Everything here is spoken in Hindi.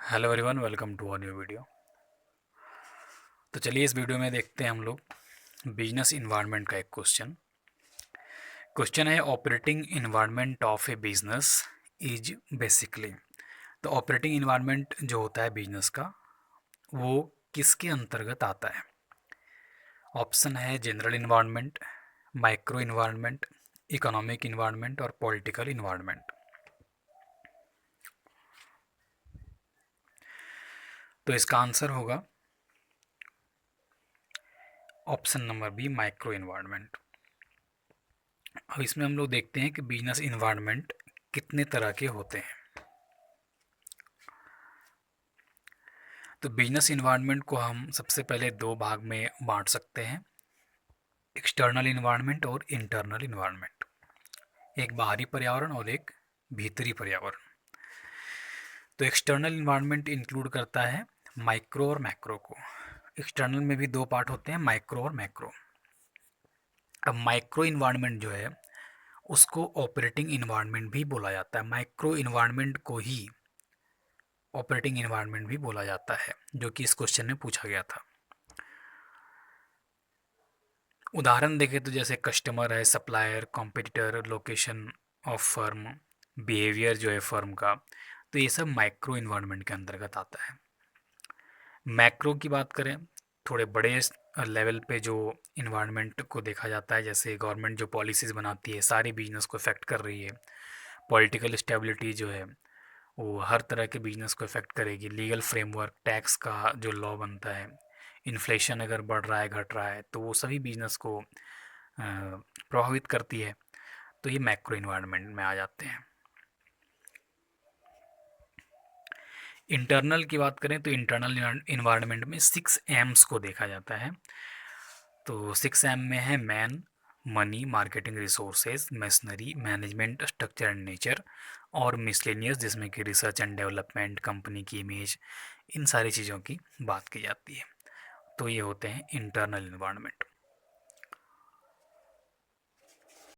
Hello everyone, welcome to a new video. तो चलिए इस वीडियो में देखते हैं हम लोग बिजनेस इन्वायरमेंट का एक क्वेश्चन है operating environment of A business is basically. तो ऑपरेटिंग इन्वायरमेंट जो होता है बिजनेस का वो किसके अंतर्गत आता है? ऑप्शन है general environment, micro environment, economic environment और पॉलिटिकल इन्वायरमेंट। तो इसका आंसर होगा option number B, micro environment. अब इसमें हम लोग देखते हैं कि बिजनेस इन्वायरमेंट कितने तरह के होते हैं। तो बिजनेस इन्वायरमेंट को हम सबसे पहले दो भाग में बांट सकते हैं, एक्सटर्नल इन्वायरमेंट और इंटरनल इन्वायरमेंट। एक बाहरी पर्यावरण और एक भीतरी पर्यावरण। तो एक्सटर्नल इन्वायरमेंट इंक्लूड करता है माइक्रो और मैक्रो को। एक्सटर्नल में भी दो पार्ट होते हैं, माइक्रो और मैक्रो। अब माइक्रो इन्वायरमेंट जो है उसको ऑपरेटिंग इन्वायरमेंट भी बोला जाता है। माइक्रो इन्वायरमेंट को ही ऑपरेटिंग इन्वायरमेंट भी बोला जाता है, जो कि इस क्वेश्चन में पूछा गया था। उदाहरण देखें तो जैसे कस्टमर है, supplier, competitor, location of firm, behaviour जो है फर्म का, तो ये सब माइक्रो इन्वायरमेंट के अंतर्गत आता है। मैक्रो की बात करें, थोड़े बड़े लेवल पे जो इन्वायरमेंट को देखा जाता है, जैसे गवर्नमेंट जो पॉलिसीज़ बनाती है सारी बिजनेस को इफ़ेक्ट कर रही है। पॉलिटिकल स्टेबिलिटी जो है वो हर तरह के बिजनेस को इफ़ेक्ट करेगी। लीगल फ्रेमवर्क, टैक्स का जो लॉ बनता है, इन्फ्लेशन अगर बढ़ रहा है, घट रहा है, तो वो सभी बिजनेस को प्रभावित करती है। तो ये मैक्रो इन्वायरमेंट में आ जाते हैं। इंटरनल की बात करें तो इंटरनल इन्वायरमेंट में 6 M's को देखा जाता है। तो 6 M में है man, money, marketing, resources, machinery, management, structure and nature और मिसलेनियस, जिसमें कि रिसर्च एंड डेवलपमेंट, कंपनी की इमेज, इन सारी चीज़ों की बात की जाती है। तो ये होते हैं इंटरनल इन्वायरमेंट।